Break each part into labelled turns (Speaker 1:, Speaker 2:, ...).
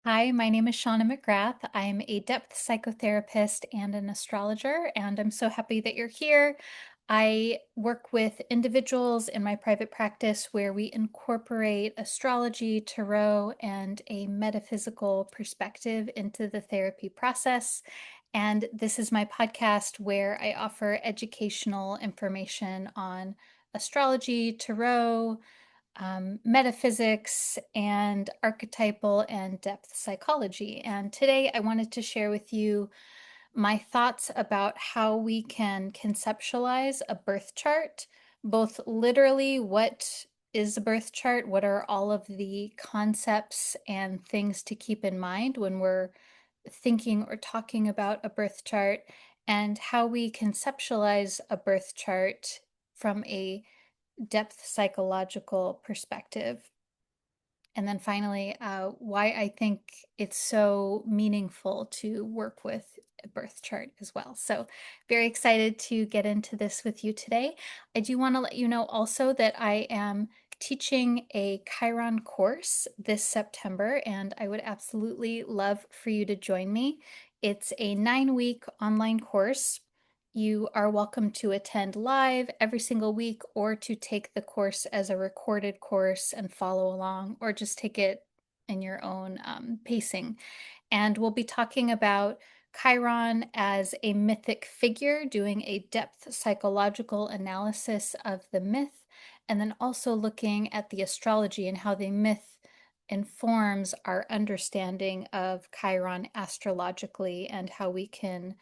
Speaker 1: Hi, my name is Shawna McGrath. I'm a depth psychotherapist and an astrologer, and I'm so happy that you're here. I work with individuals in my private practice where we incorporate astrology, tarot, and a metaphysical perspective into the therapy process. And this is my podcast where I offer educational information on astrology, tarot, metaphysics and archetypal and depth psychology. And today I wanted to share with you my thoughts about how we can conceptualize a birth chart, both literally what is a birth chart, what are all of the concepts and things to keep in mind when we're thinking or talking about a birth chart, and how we conceptualize a birth chart from a depth psychological perspective. And then finally, why I think it's so meaningful to work with a birth chart as well. So, very excited to get into this with you today. I do want to let you know also that I am teaching a Chiron course this September, and I would absolutely love for you to join me. It's a 9-week online course. You are welcome to attend live every single week or to take the course as a recorded course and follow along, or just take it in your own pacing. And we'll be talking about Chiron as a mythic figure, doing a depth psychological analysis of the myth, and then also looking at the astrology and how the myth informs our understanding of Chiron astrologically and how we can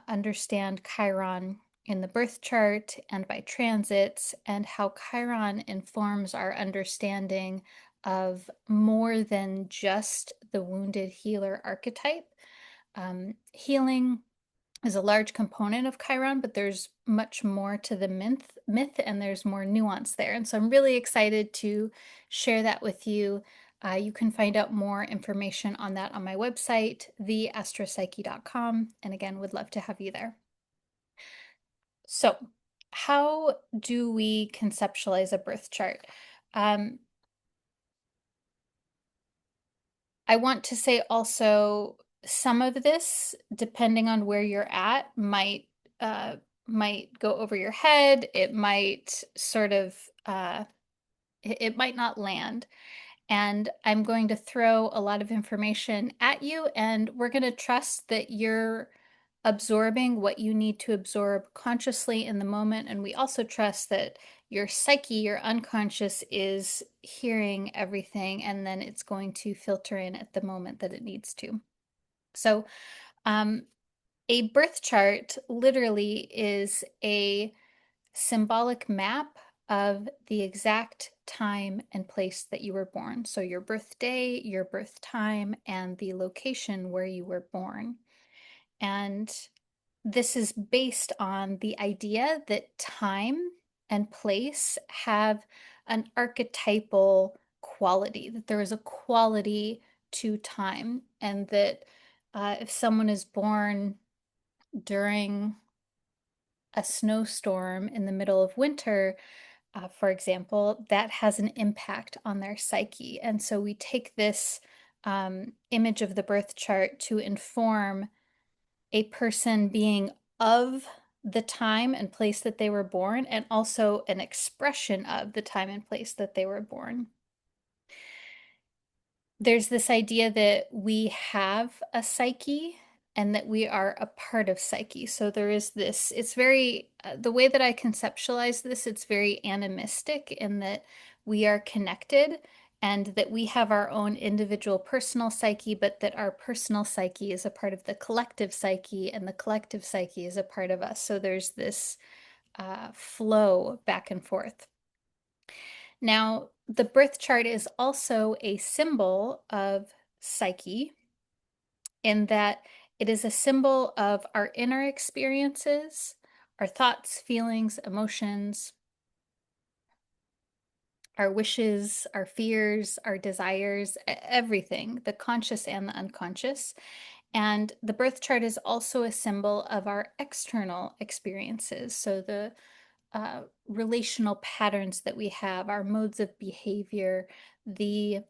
Speaker 1: understand Chiron in the birth chart and by transits, and how Chiron informs our understanding of more than just the wounded healer archetype. Healing is a large component of Chiron, but there's much more to the myth, and there's more nuance there. And so I'm really excited to share that with you. You can find out more information on that on my website, theastropsyche.com. And again, would love to have you there. So, how do we conceptualize a birth chart? Um, I want to say also some of this, depending on where you're at, might go over your head. It might sort of it might not land. And I'm going to throw a lot of information at you, and we're going to trust that you're absorbing what you need to absorb consciously in the moment. And we also trust that your psyche, your unconscious, is hearing everything, and then it's going to filter in at the moment that it needs to. So, um, a birth chart literally is a symbolic map of the exact time and place that you were born. So your birthday, your birth time, and the location where you were born. And this is based on the idea that time and place have an archetypal quality, that there is a quality to time, and that if someone is born during a snowstorm in the middle of winter, for example, that has an impact on their psyche. And so we take this image of the birth chart to inform a person being of the time and place that they were born, and also an expression of the time and place that they were born. There's this idea that we have a psyche and that we are a part of psyche. So there is this, it's very, the way that I conceptualize this, it's very animistic in that we are connected and that we have our own individual personal psyche, but that our personal psyche is a part of the collective psyche, and the collective psyche is a part of us. So there's this flow back and forth. Now, the birth chart is also a symbol of psyche in that it is a symbol of our inner experiences, our thoughts, feelings, emotions, our wishes, our fears, our desires, everything, the conscious and the unconscious. And the birth chart is also a symbol of our external experiences. So the relational patterns that we have, our modes of behavior, the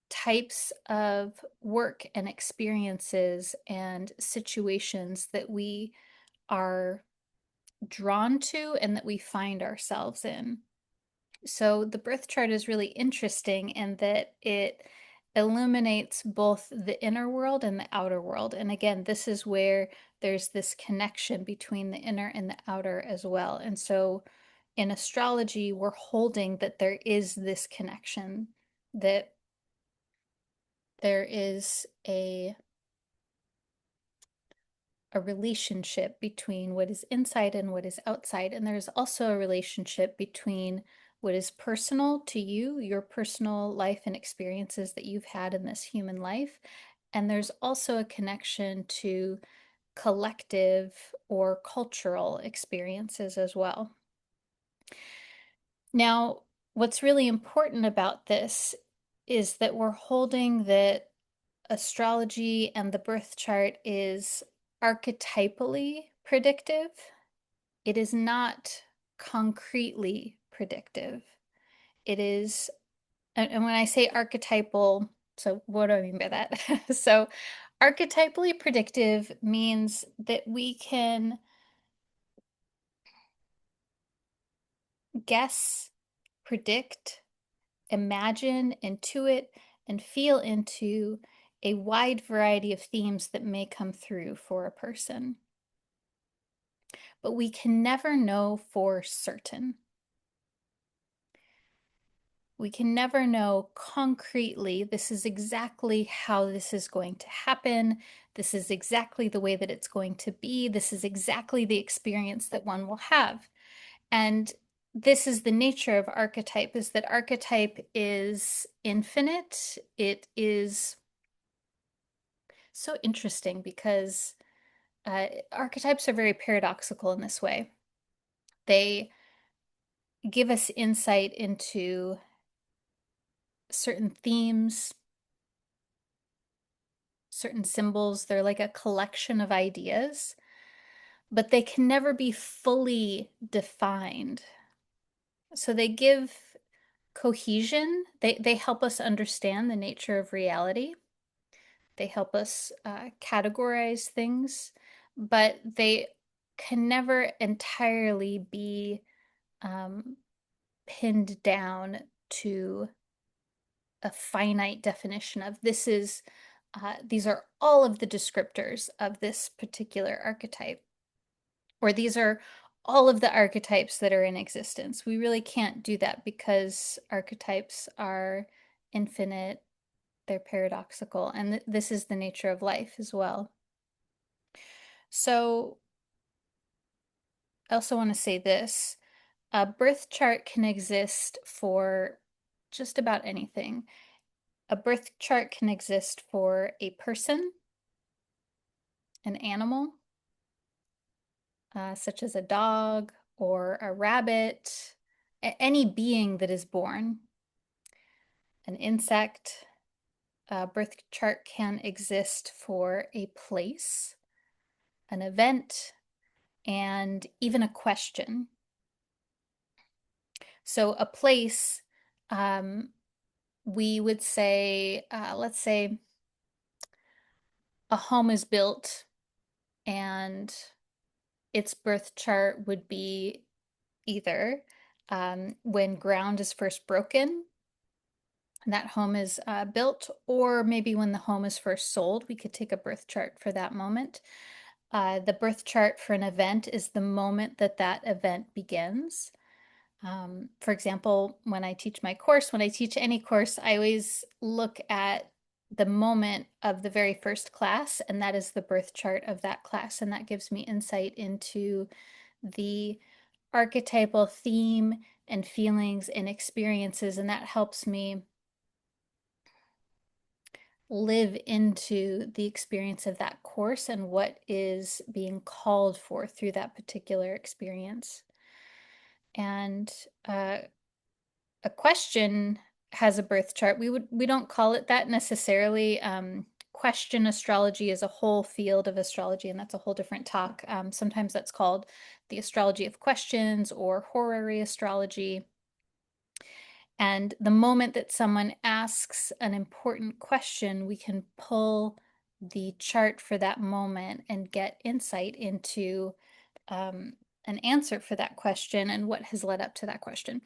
Speaker 1: types of work and experiences and situations that we are drawn to and that we find ourselves in. So the birth chart is really interesting in that it illuminates both the inner world and the outer world. And again, this is where there's this connection between the inner and the outer as well. And so in astrology, we're holding that there is this connection, that there is a relationship between what is inside and what is outside. And there's also a relationship between what is personal to you, your personal life and experiences that you've had in this human life. And there's also a connection to collective or cultural experiences as well. Now, what's really important about this is that we're holding that astrology and the birth chart is archetypally predictive. It is not concretely predictive. It is, and when I say archetypal, so what do I mean by that? So, archetypally predictive means that we can guess, predict, imagine, intuit, and feel into a wide variety of themes that may come through for a person. But we can never know for certain. We can never know concretely, this is exactly how this is going to happen. This is exactly the way that it's going to be. This is exactly the experience that one will have. And this is the nature of archetype, is that archetype is infinite. It is so interesting because archetypes are very paradoxical in this way. They give us insight into certain themes, certain symbols. They're like a collection of ideas, but they can never be fully defined. So they give cohesion. They help us understand the nature of reality. They help us categorize things, but they can never entirely be pinned down to a finite definition of this is, these are all of the descriptors of this particular archetype, or these are all of the archetypes that are in existence. We really can't do that because archetypes are infinite, they're paradoxical, and this is the nature of life as well. So I also want to say this. A birth chart can exist for just about anything. A birth chart can exist for a person, an animal, such as a dog or a rabbit, any being that is born, an insect. A birth chart can exist for a place, an event, and even a question. So a place, we would say, let's say a home is built and its birth chart would be either when ground is first broken and that home is built, or maybe when the home is first sold. We could take a birth chart for that moment. The birth chart for an event is the moment that that event begins. For example, when I teach my course, when I teach any course, I always look at the moment of the very first class, and that is the birth chart of that class. And that gives me insight into the archetypal theme and feelings and experiences, and that helps me live into the experience of that course and what is being called for through that particular experience. And a question has a birth chart. We don't call it that necessarily. Question astrology is a whole field of astrology, and that's a whole different talk. Sometimes that's called the astrology of questions or horary astrology. And the moment that someone asks an important question, we can pull the chart for that moment and get insight into an answer for that question and what has led up to that question.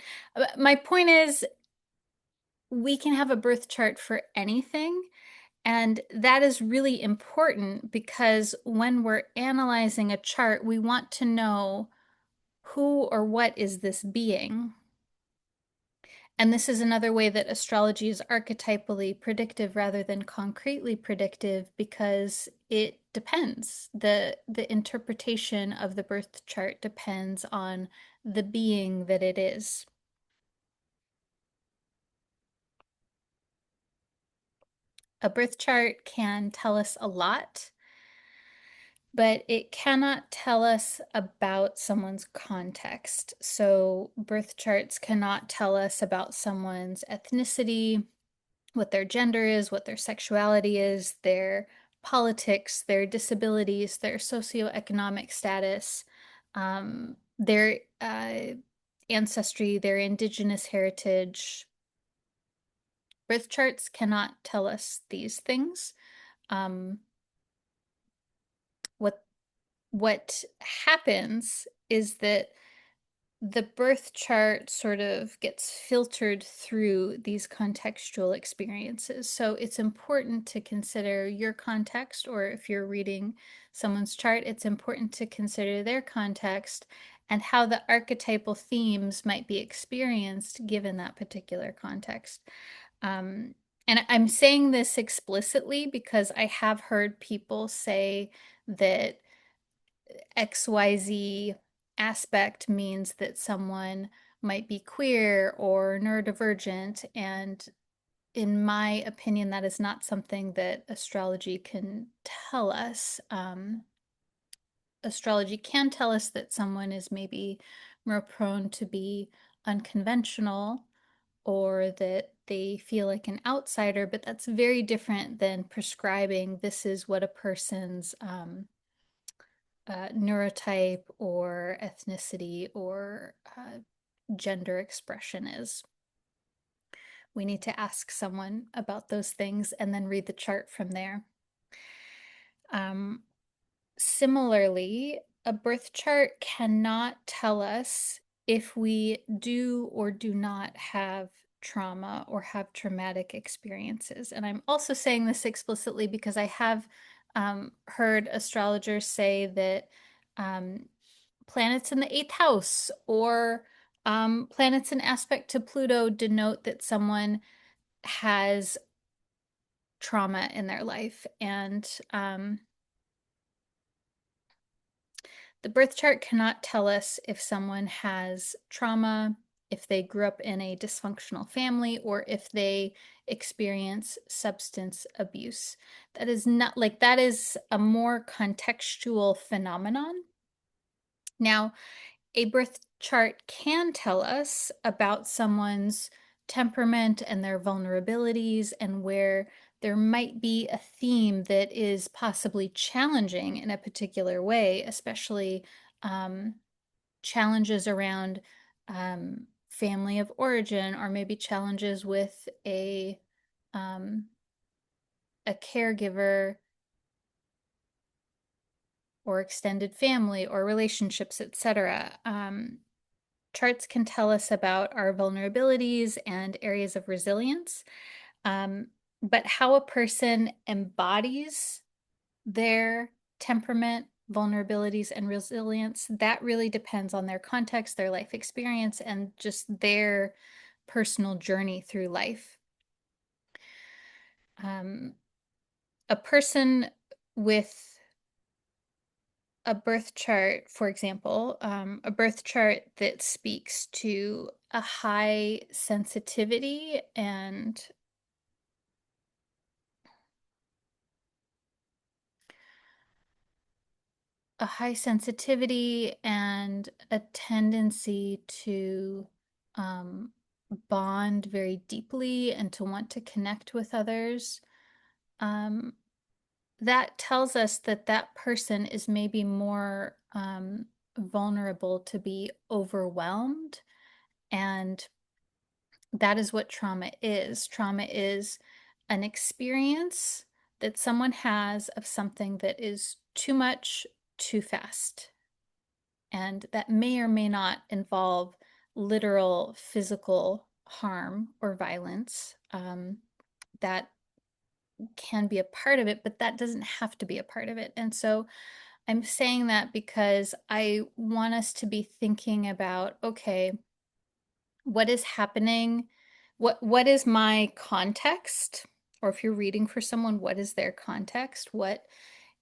Speaker 1: My point is, we can have a birth chart for anything. And that is really important because when we're analyzing a chart, we want to know who or what is this being. And this is another way that astrology is archetypally predictive rather than concretely predictive because it depends. The interpretation of the birth chart depends on the being that it is. A birth chart can tell us a lot, but it cannot tell us about someone's context. So birth charts cannot tell us about someone's ethnicity, what their gender is, what their sexuality is, their politics, their disabilities, their socioeconomic status, their ancestry, their indigenous heritage. Birth charts cannot tell us these things. What what happens is that the birth chart sort of gets filtered through these contextual experiences. So it's important to consider your context, or if you're reading someone's chart, it's important to consider their context and how the archetypal themes might be experienced given that particular context. And I'm saying this explicitly because I have heard people say that XYZ aspect means that someone might be queer or neurodivergent. And in my opinion, that is not something that astrology can tell us. Astrology can tell us that someone is maybe more prone to be unconventional or that they feel like an outsider, but that's very different than prescribing this is what a person's neurotype or ethnicity or gender expression is. We need to ask someone about those things and then read the chart from there. Similarly, a birth chart cannot tell us if we do or do not have trauma or have traumatic experiences. And I'm also saying this explicitly because I have heard astrologers say that planets in the eighth house or planets in aspect to Pluto denote that someone has trauma in their life. And the birth chart cannot tell us if someone has trauma, if they grew up in a dysfunctional family, or if they experience substance abuse. That is not like that is a more contextual phenomenon. Now, a birth chart can tell us about someone's temperament and their vulnerabilities and where there might be a theme that is possibly challenging in a particular way, especially challenges around family of origin or maybe challenges with a caregiver or extended family or relationships, etc. Charts can tell us about our vulnerabilities and areas of resilience, but how a person embodies their temperament, vulnerabilities, and resilience, that really depends on their context, their life experience, and just their personal journey through life. A person with a birth chart, for example, a birth chart that speaks to a high sensitivity and a tendency to bond very deeply and to want to connect with others. That tells us that that person is maybe more vulnerable to be overwhelmed and That is what trauma is. Trauma is an experience that someone has of something that is too much, too fast. And that may or may not involve literal physical harm or violence. That can be a part of it, but that doesn't have to be a part of it. And so I'm saying that because I want us to be thinking about, okay, what is happening? What is my context? Or if you're reading for someone, what is their context? What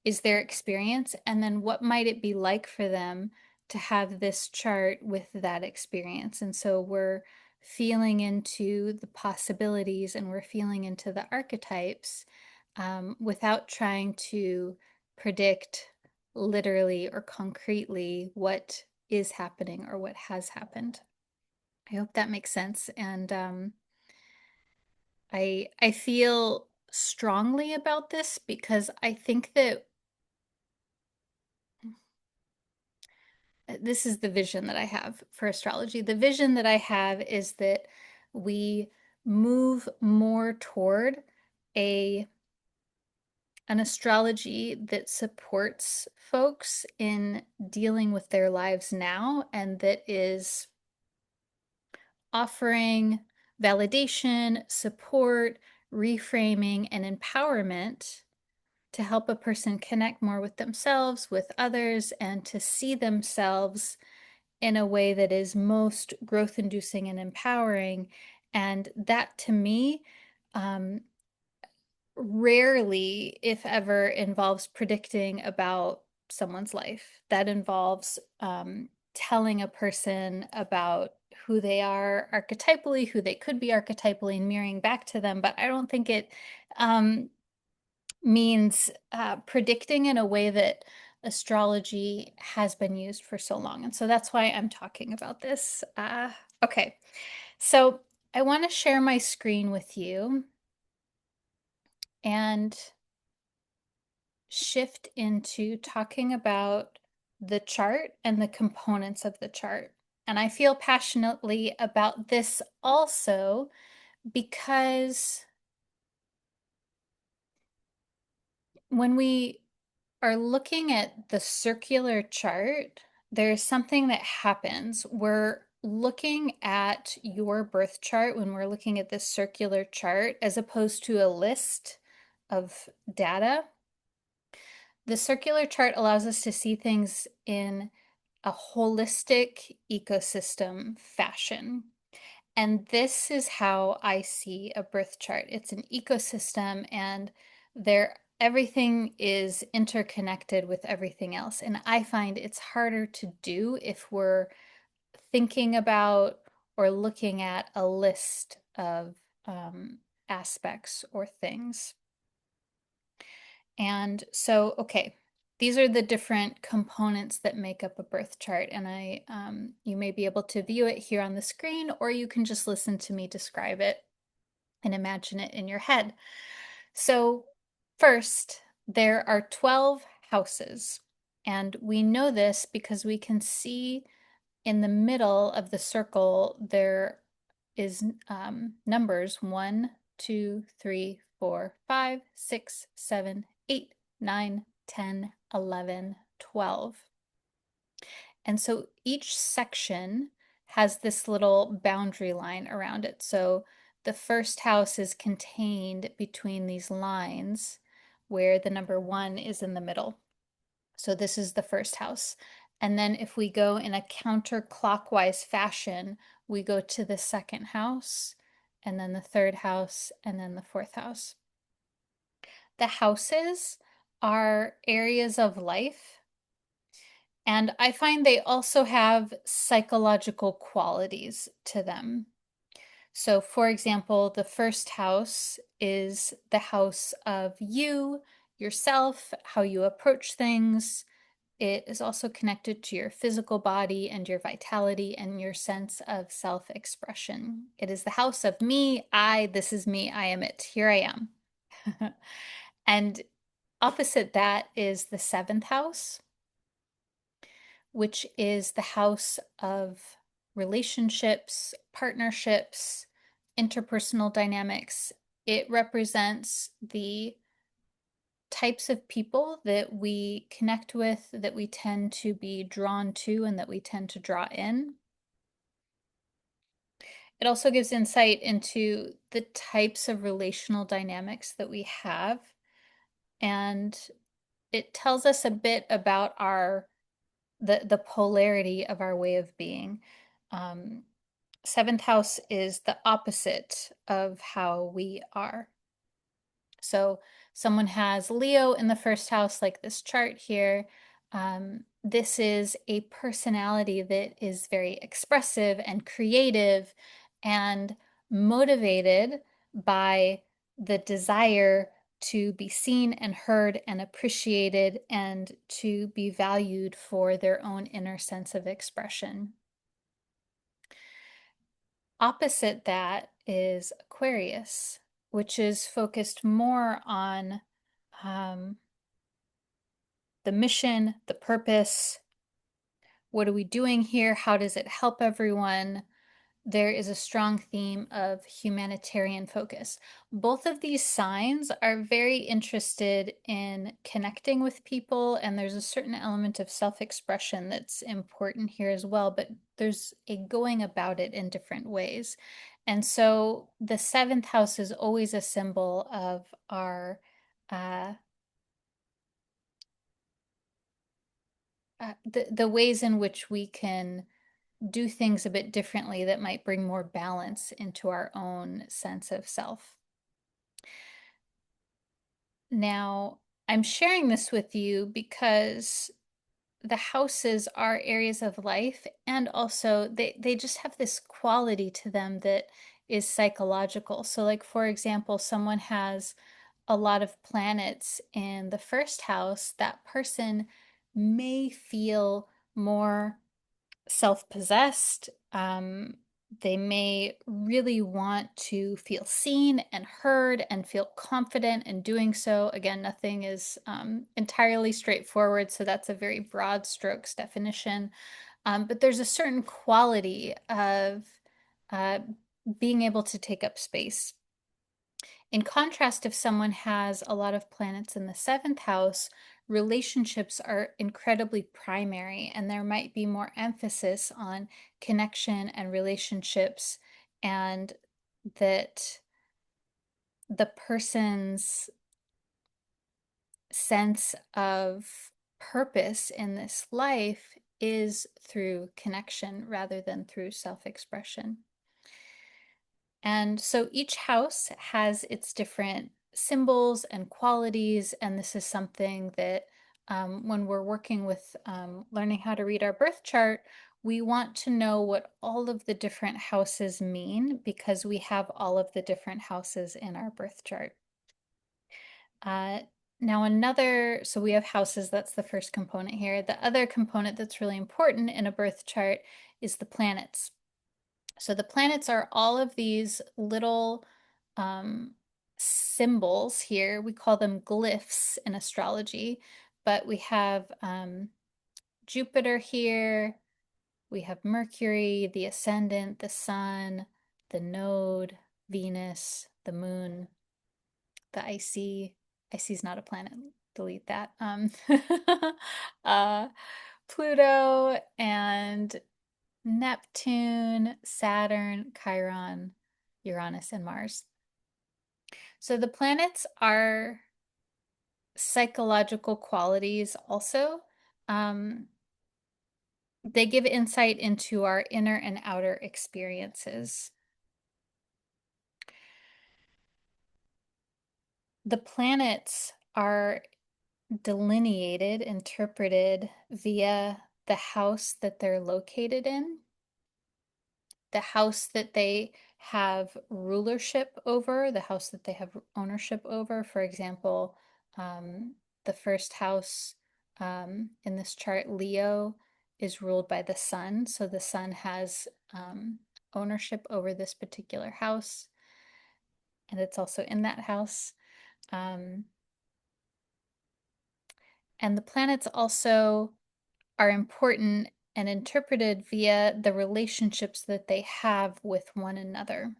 Speaker 1: is their experience? And then what might it be like for them to have this chart with that experience? And so we're feeling into the possibilities and we're feeling into the archetypes without trying to predict literally or concretely what is happening or what has happened. I hope that makes sense. And I feel strongly about this because I think that this is the vision that I have for astrology. The vision that I have is that we move more toward a an astrology that supports folks in dealing with their lives now and that is offering validation, support, reframing, and empowerment to help a person connect more with themselves, with others, and to see themselves in a way that is most growth inducing and empowering. And that to me, um, rarely, if ever, involves predicting about someone's life. That involves telling a person about who they are archetypally, who they could be archetypally, and mirroring back to them. But I don't think it means predicting in a way that astrology has been used for so long. And so that's why I'm talking about this. Okay, so I want to share my screen with you and shift into talking about the chart and the components of the chart. And I feel passionately about this also because when we are looking at the circular chart, there's something that happens. We're looking at your birth chart when we're looking at this circular chart as opposed to a list of data. The circular chart allows us to see things in a holistic ecosystem fashion. And this is how I see a birth chart. It's an ecosystem and there everything is interconnected with everything else. And I find it's harder to do if we're thinking about or looking at a list of aspects or things. And so, okay, these are the different components that make up a birth chart. And you may be able to view it here on the screen, or you can just listen to me describe it and imagine it in your head. So first, there are 12 houses. And we know this because we can see in the middle of the circle, there is numbers 1, 2, 3, 4, 5, 6, 7, 8, 9, 10, 11, 12. And so each section has this little boundary line around it. So the first house is contained between these lines where the number 1 is in the middle. So this is the first house. And then if we go in a counterclockwise fashion, we go to the second house, and then the third house, and then the fourth house. The houses are areas of life, and I find they also have psychological qualities to them. So, for example, the first house is the house of you, yourself, how you approach things. It is also connected to your physical body and your vitality and your sense of self-expression. It is the house of me, this is me, I am it, here I am. And opposite that is the seventh house, which is the house of relationships, partnerships, interpersonal dynamics. It represents the types of people that we connect with, that we tend to be drawn to, and that we tend to draw in. It also gives insight into the types of relational dynamics that we have, and it tells us a bit about the polarity of our way of being. Seventh house is the opposite of how we are. So someone has Leo in the first house, like this chart here. This is a personality that is very expressive and creative and motivated by the desire to be seen and heard and appreciated and to be valued for their own inner sense of expression. Opposite that is Aquarius, which is focused more on um, the mission, the purpose. What are we doing here? How does it help everyone? There is a strong theme of humanitarian focus. Both of these signs are very interested in connecting with people, and there's a certain element of self-expression that's important here as well, but there's a going about it in different ways. And so the seventh house is always a symbol of our uh, the ways in which we can do things a bit differently that might bring more balance into our own sense of self. Now, I'm sharing this with you because the houses are areas of life, and also they just have this quality to them that is psychological. So like, for example, someone has a lot of planets in the first house, that person may feel more self-possessed. They may really want to feel seen and heard and feel confident in doing so. Again, nothing is entirely straightforward, so that's a very broad strokes definition. But there's a certain quality of uh, being able to take up space. In contrast, if someone has a lot of planets in the seventh house, relationships are incredibly primary, and there might be more emphasis on connection and relationships, and that the person's sense of purpose in this life is through connection rather than through self-expression. And so each house has its different symbols and qualities, and this is something that when we're working with learning how to read our birth chart, we want to know what all of the different houses mean because we have all of the different houses in our birth chart. Uh, so we have houses, that's the first component here. The other component that's really important in a birth chart is the planets. So the planets are all of these little symbols here. We call them glyphs in astrology, but we have Jupiter here, we have Mercury, the ascendant, the sun, the node, Venus, the moon, the IC is not a planet, delete that. uh, Pluto and Neptune, Saturn, Chiron, Uranus, and Mars. So the planets are psychological qualities also. They give insight into our inner and outer experiences. The planets are delineated, interpreted via the house that they're located in, the house that they have rulership over, the house that they have ownership over. For example, the first house in this chart, Leo, is ruled by the sun. So the sun has ownership over this particular house, and it's also in that house. And the planets also are important and interpreted via the relationships that they have with one another.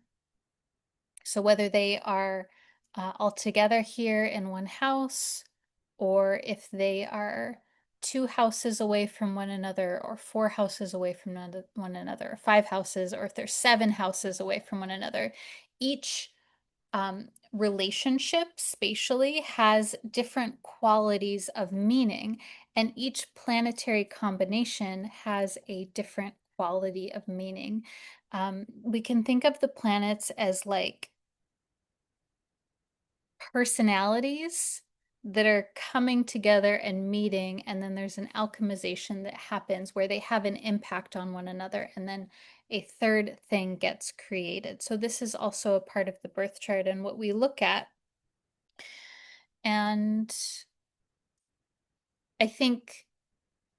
Speaker 1: So whether they are all together here in one house, or if they are 2 houses away from one another, or 4 houses away from one another, or 5 houses, or if they're 7 houses away from one another, each relationship spatially has different qualities of meaning, and each planetary combination has a different quality of meaning. We can think of the planets as like personalities that are coming together and meeting, and then there's an alchemization that happens where they have an impact on one another, and then a third thing gets created. So this is also a part of the birth chart and what we look at. And I think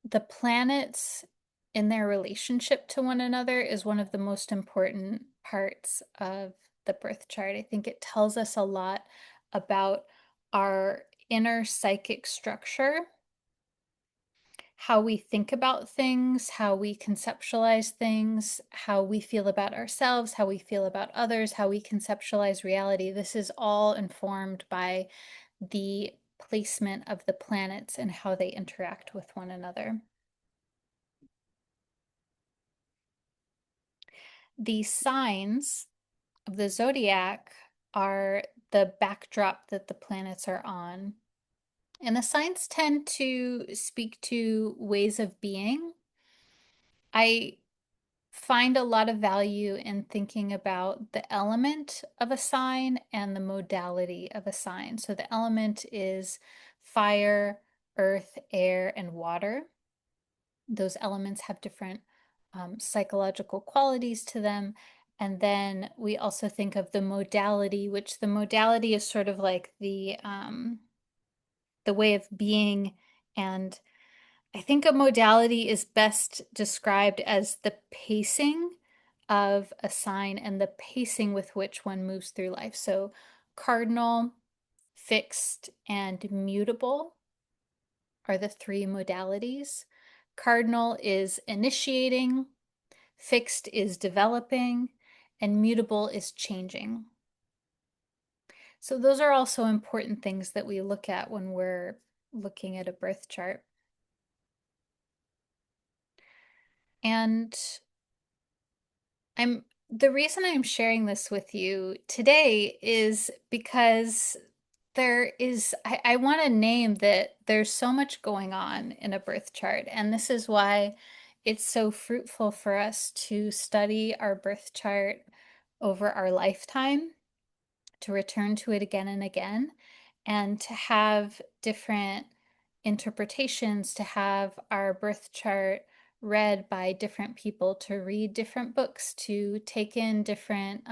Speaker 1: the planets in their relationship to one another is one of the most important parts of the birth chart. I think it tells us a lot about our inner psychic structure, how we think about things, how we conceptualize things, how we feel about ourselves, how we feel about others, how we conceptualize reality. This is all informed by the placement of the planets and how they interact with one another. The signs of the zodiac are the backdrop that the planets are on. And the signs tend to speak to ways of being. I find a lot of value in thinking about the element of a sign and the modality of a sign. So the element is fire, earth, air, and water. Those elements have different psychological qualities to them. And then we also think of the modality, which the modality is sort of like the way of being. And I think a modality is best described as the pacing of a sign and the pacing with which one moves through life. So cardinal, fixed, and mutable are the 3 modalities. Cardinal is initiating, fixed is developing, and mutable is changing. So those are also important things that we look at when we're looking at a birth chart. And the reason I'm sharing this with you today is because I want to name that there's so much going on in a birth chart, and this is why it's so fruitful for us to study our birth chart over our lifetime, to return to it again and again, and to have different interpretations, to have our birth chart read by different people, to read different books, to take in different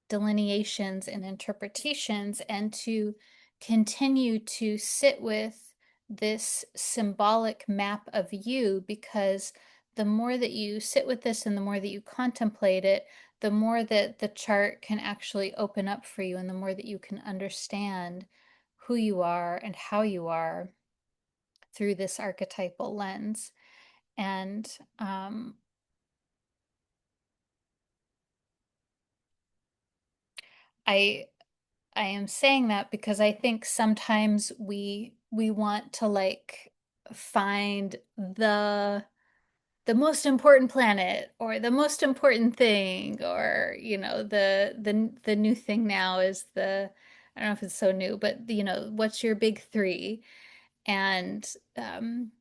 Speaker 1: delineations and interpretations, and to continue to sit with this symbolic map of you, because the more that you sit with this and the more that you contemplate it, the more that the chart can actually open up for you, and the more that you can understand who you are and how you are through this archetypal lens. And I I am saying that because I think sometimes we want to like find the most important planet or the most important thing, or the new thing now is I don't know if it's so new, but what's your big three? And um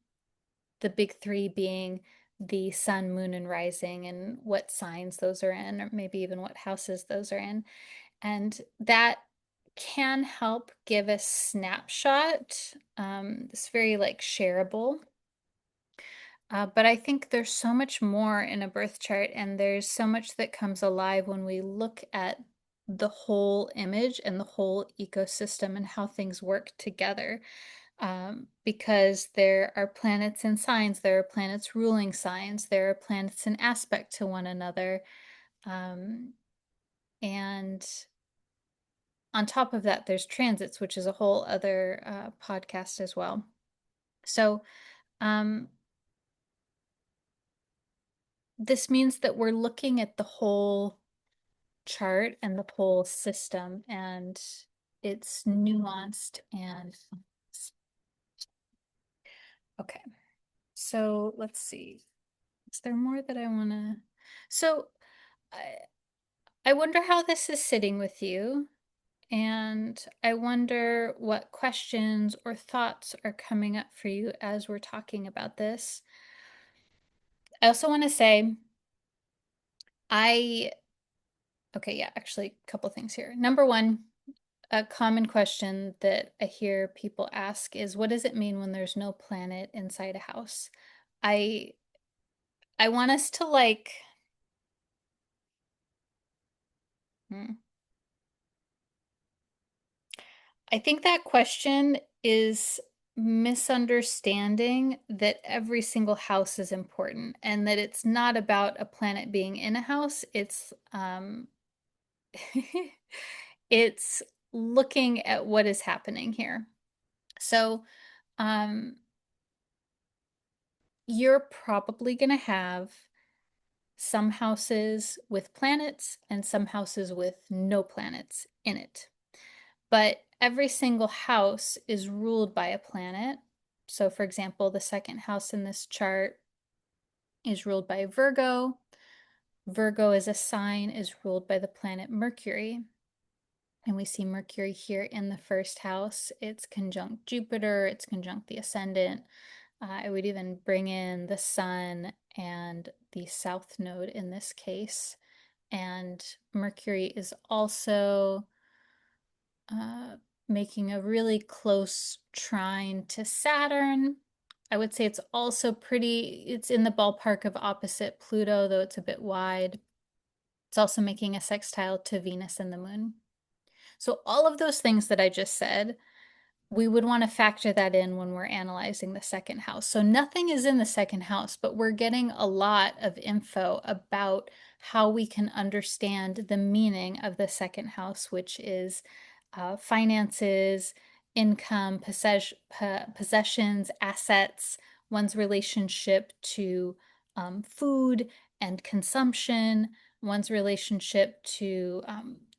Speaker 1: the big three being the sun, moon, and rising, and what signs those are in, or maybe even what houses those are in. And that can help give a snapshot. It's very like shareable. But I think there's so much more in a birth chart, and there's so much that comes alive when we look at the whole image and the whole ecosystem and how things work together. Because there are planets in signs, there are planets ruling signs, there are planets in aspect to one another. And on top of that, there's transits, which is a whole other podcast as well. So this means that we're looking at the whole chart and the whole system, and it's nuanced and okay. So let's see. Is there more that I want to? So I, I wonder how this is sitting with you, and I wonder what questions or thoughts are coming up for you as we're talking about this. I also want to say, I, okay, yeah, actually, a couple things here. Number one, a common question that I hear people ask is, what does it mean when there's no planet inside a house? I I want us to like, hmm, I think that question is misunderstanding that every single house is important and that it's not about a planet being in a house. It's looking at what is happening here. So, um, you're probably going to have some houses with planets and some houses with no planets in it. But every single house is ruled by a planet. So, for example, the second house in this chart is ruled by Virgo. Virgo as a sign is ruled by the planet Mercury. And we see Mercury here in the first house. It's conjunct Jupiter, it's conjunct the ascendant. I would even bring in the sun and the south node in this case. And Mercury is also uh, making a really close trine to Saturn. I would say it's also it's in the ballpark of opposite Pluto, though it's a bit wide. It's also making a sextile to Venus and the moon. So all of those things that I just said, we would want to factor that in when we're analyzing the second house. So nothing is in the second house, but we're getting a lot of info about how we can understand the meaning of the second house, which is finances, income, possessions, assets, one's relationship to food and consumption, one's relationship to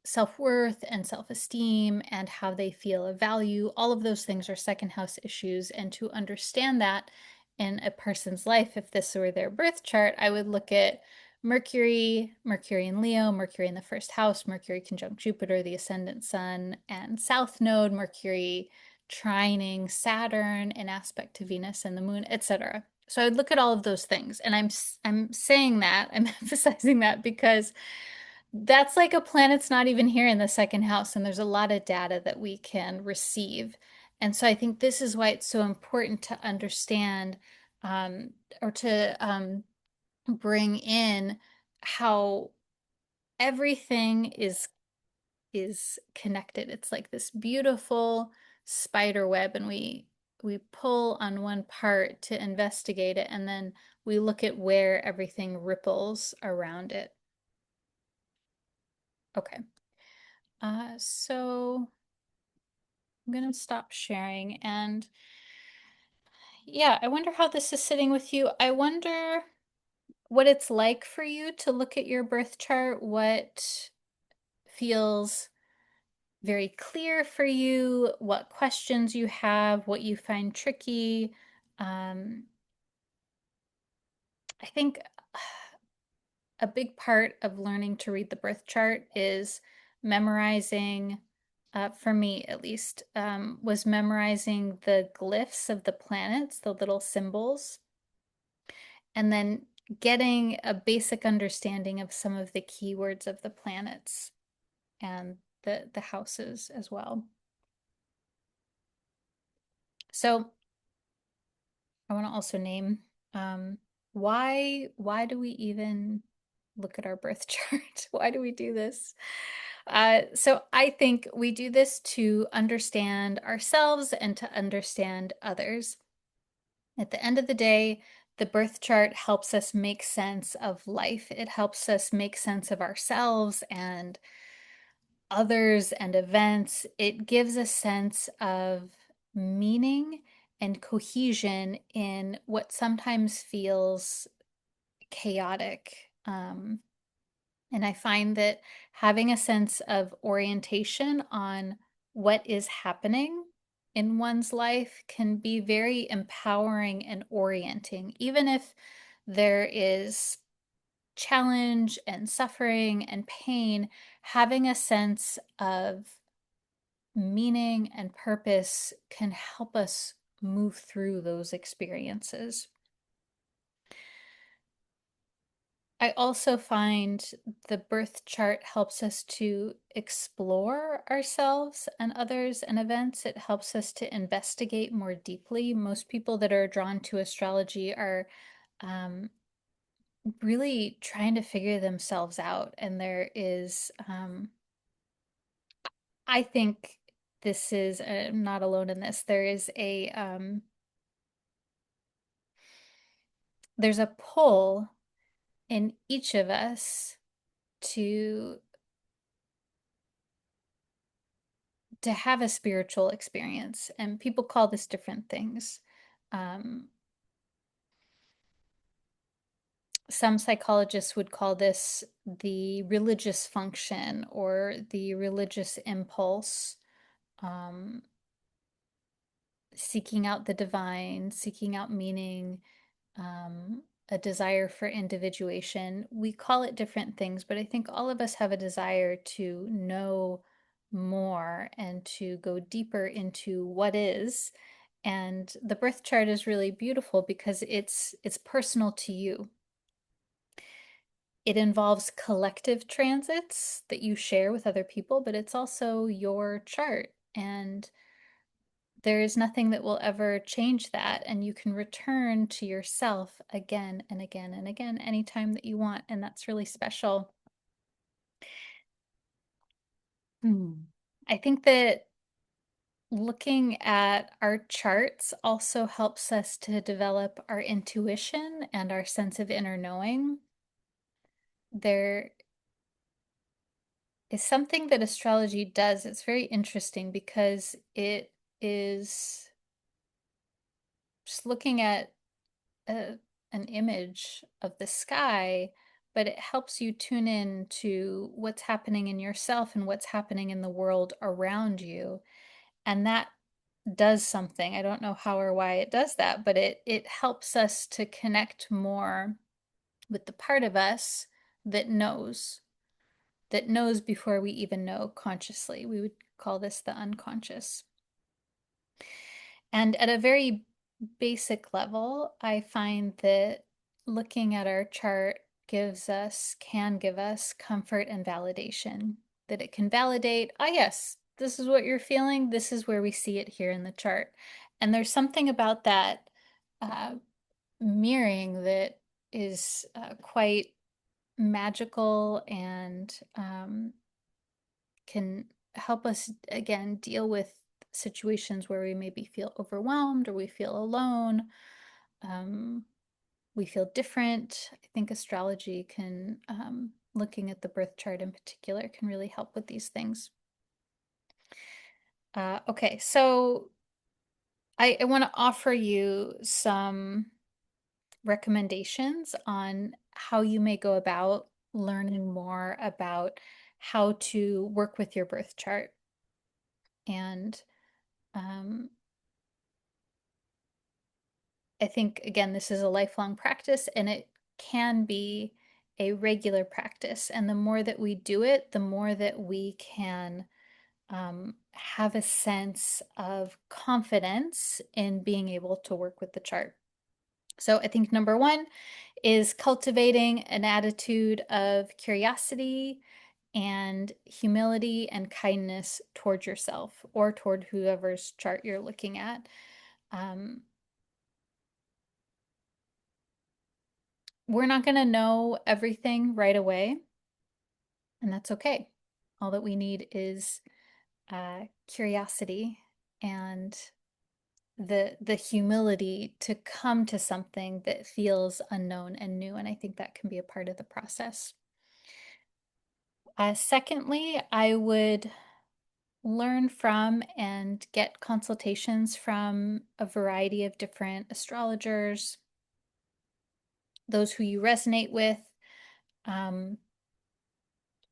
Speaker 1: self-worth and self-esteem and how they feel of value. All of those things are second house issues. And to understand that in a person's life, if this were their birth chart, I would look at Mercury in Leo, Mercury in the first house, Mercury conjunct Jupiter, the ascendant sun, and south node, Mercury trining Saturn in aspect to Venus and the moon, etc. So I would look at all of those things. And I'm saying that, I'm emphasizing that because that's like a planet's not even here in the second house, and there's a lot of data that we can receive. And so I think this is why it's so important to understand or to bring in how everything is connected. It's like this beautiful spider web, and we pull on one part to investigate it, and then we look at where everything ripples around it. Okay. So I'm gonna stop sharing, and yeah, I wonder how this is sitting with you. I wonder what it's like for you to look at your birth chart, what feels very clear for you, what questions you have, what you find tricky. Um, I think a big part of learning to read the birth chart is memorizing, for me at least, was memorizing the glyphs of the planets, the little symbols, and then getting a basic understanding of some of the keywords of the planets and the houses as well. So I want to also name why do we even look at our birth chart? Why do we do this? So I think we do this to understand ourselves and to understand others. At the end of the day, the birth chart helps us make sense of life. It helps us make sense of ourselves and others and events. It gives a sense of meaning and cohesion in what sometimes feels chaotic. And I find that having a sense of orientation on what is happening in one's life can be very empowering and orienting, even if there is challenge and suffering and pain. Having a sense of meaning and purpose can help us move through those experiences. I also find the birth chart helps us to explore ourselves and others and events. It helps us to investigate more deeply. Most people that are drawn to astrology are um, really trying to figure themselves out. And there is, I think this is, I'm not alone in this, there's a pull in each of us to have a spiritual experience, and people call this different things. Um, some psychologists would call this the religious function or the religious impulse, um, seeking out the divine, seeking out meaning, a desire for individuation. We call it different things, but I think all of us have a desire to know more and to go deeper into what is. And the birth chart is really beautiful because it's personal to you. It involves collective transits that you share with other people, but it's also your chart. And there is nothing that will ever change that. And you can return to yourself again and again and again anytime that you want. And that's really special. I think that looking at our charts also helps us to develop our intuition and our sense of inner knowing. There is something that astrology does. It's very interesting because it is just looking at a, an image of the sky, but it helps you tune in to what's happening in yourself and what's happening in the world around you. And that does something. I don't know how or why it does that, but it helps us to connect more with the part of us that knows, before we even know consciously. We would call this the unconscious. And at a very basic level, I find that looking at our chart can give us comfort and validation. That it can validate, ah, yes, this is what you're feeling. This is where we see it here in the chart. And there's something about that uh, mirroring that is quite magical and can help us, again, deal with situations where we maybe feel overwhelmed or we feel alone, um, we feel different. I think astrology can, looking at the birth chart in particular, can really help with these things. Okay, so I want to offer you some recommendations on how you may go about learning more about how to work with your birth chart. And um, I think, again, this is a lifelong practice and it can be a regular practice. And the more that we do it, the more that we can have a sense of confidence in being able to work with the chart. So I think number one is cultivating an attitude of curiosity and humility and kindness toward yourself or toward whoever's chart you're looking at. Um, we're not going to know everything right away, and that's okay. All that we need is curiosity and the humility to come to something that feels unknown and new, and I think that can be a part of the process. Secondly, I would learn from and get consultations from a variety of different astrologers, those who you resonate with. Um,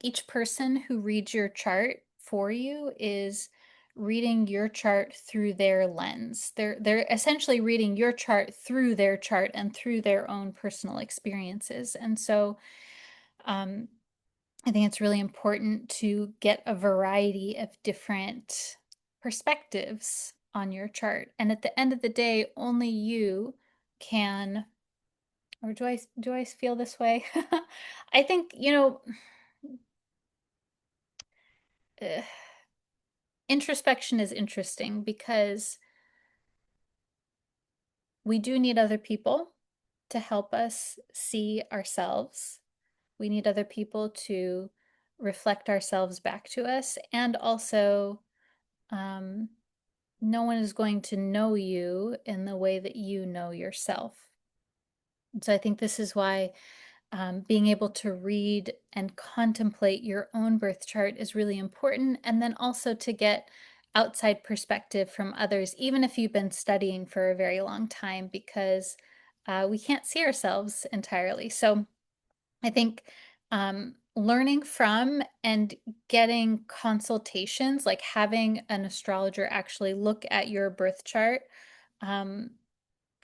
Speaker 1: each person who reads your chart for you is reading your chart through their lens. They're essentially reading your chart through their chart and through their own personal experiences. And so um, I think it's really important to get a variety of different perspectives on your chart. And at the end of the day, only you can, or do I feel this way? I think, uh, introspection is interesting because we do need other people to help us see ourselves. We need other people to reflect ourselves back to us. And also, um, no one is going to know you in the way that you know yourself. And so I think this is why being able to read and contemplate your own birth chart is really important. And then also to get outside perspective from others, even if you've been studying for a very long time, because we can't see ourselves entirely. So I think learning from and getting consultations, like having an astrologer actually look at your birth chart, um,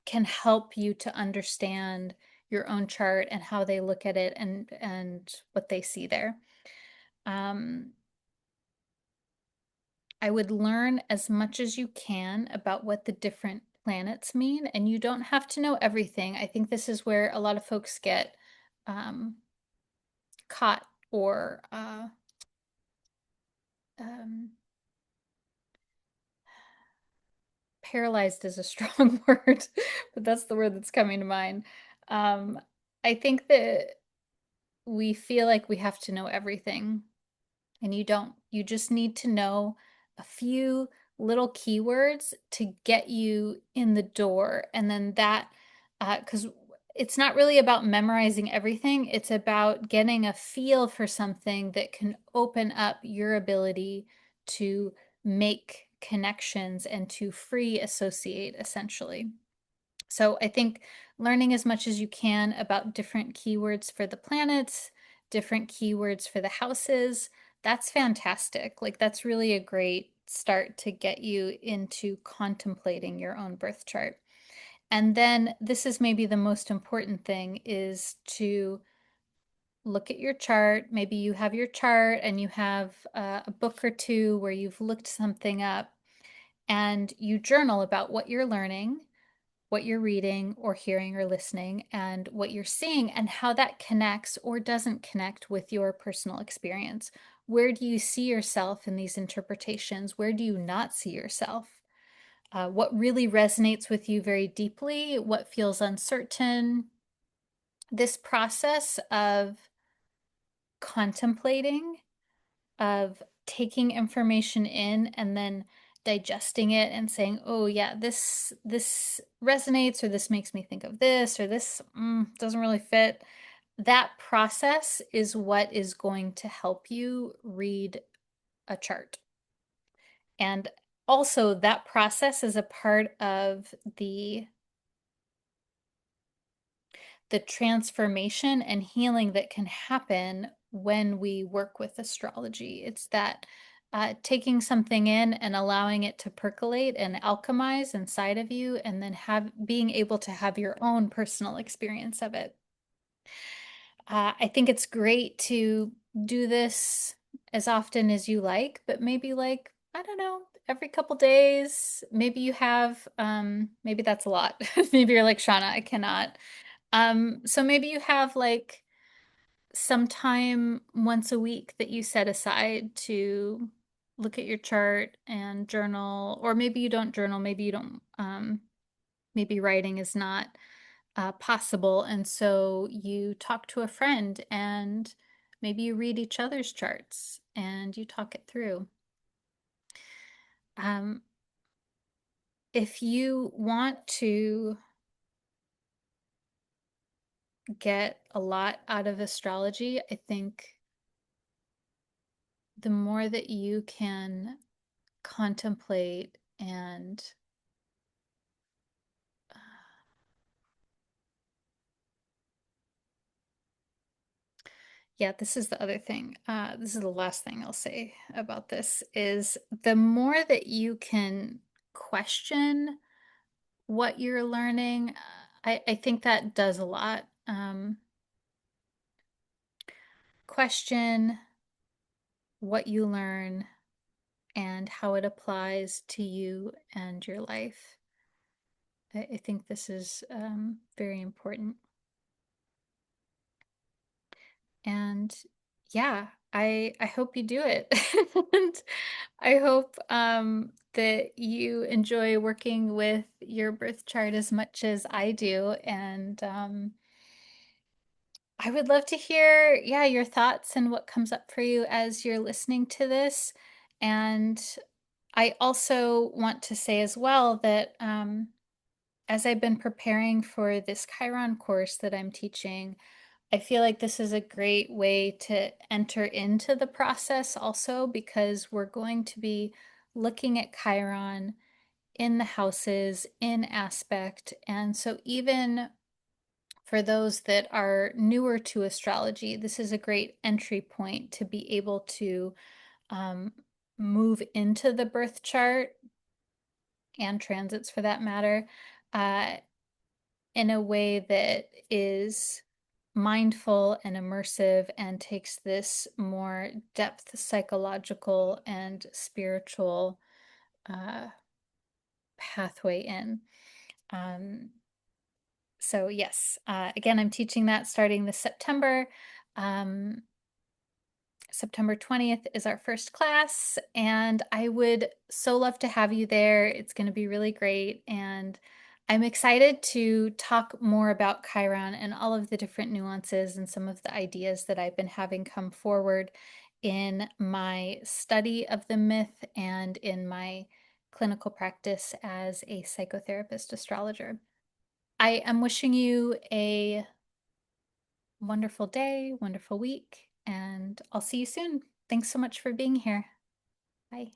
Speaker 1: can help you to understand your own chart and how they look at it and what they see there. Um, I would learn as much as you can about what the different planets mean, and you don't have to know everything. I think this is where a lot of folks get um, caught or um, paralyzed is a strong word, but that's the word that's coming to mind. Um, I think that we feel like we have to know everything, and you don't. You just need to know a few little keywords to get you in the door. And then that, because it's not really about memorizing everything, it's about getting a feel for something that can open up your ability to make connections and to free associate, essentially. So I think learning as much as you can about different keywords for the planets, different keywords for the houses, that's fantastic. Like that's really a great start to get you into contemplating your own birth chart. And then this is maybe the most important thing is to look at your chart. Maybe you have your chart and you have a book or two where you've looked something up and you journal about what you're learning, what you're reading or hearing or listening, and what you're seeing, and how that connects or doesn't connect with your personal experience. Where do you see yourself in these interpretations? Where do you not see yourself? What really resonates with you very deeply? What feels uncertain? This process of contemplating, of taking information in and then digesting it and saying, oh yeah, this resonates, or this makes me think of this, or this doesn't really fit. That process is what is going to help you read a chart. And also that process is a part of the transformation and healing that can happen when we work with astrology. It's that taking something in and allowing it to percolate and alchemize inside of you, and then being able to have your own personal experience of it. I think it's great to do this as often as you like, but maybe like, I don't know, every couple days. Maybe you have, maybe that's a lot. Maybe you're like, Shawna, I cannot. So maybe you have like some time once a week that you set aside to look at your chart and journal, or maybe you don't journal, maybe you don't, maybe writing is not possible. And so you talk to a friend and maybe you read each other's charts and you talk it through. Um, if you want to get a lot out of astrology, I think the more that you can contemplate and Yeah, this is the other thing. This is the last thing I'll say about this is the more that you can question what you're learning, I think that does a lot. Question what you learn and how it applies to you and your life. I think this is very important. And yeah, I hope you do it. And I hope that you enjoy working with your birth chart as much as I do. And I would love to hear, yeah, your thoughts and what comes up for you as you're listening to this. And I also want to say as well that as I've been preparing for this Chiron course that I'm teaching, I feel like this is a great way to enter into the process also because we're going to be looking at Chiron in the houses, in aspect. And so, even for those that are newer to astrology, this is a great entry point to be able to um, move into the birth chart and transits for that matter. Uh, in a way that is mindful and immersive and takes this more depth psychological and spiritual uh, pathway in. Um, so, yes, again, I'm teaching that starting this September. Um, September 20th is our first class, and I would so love to have you there. It's going to be really great. And I'm excited to talk more about Chiron and all of the different nuances and some of the ideas that I've been having come forward in my study of the myth and in my clinical practice as a psychotherapist astrologer. I am wishing you a wonderful day, wonderful week, and I'll see you soon. Thanks so much for being here. Bye.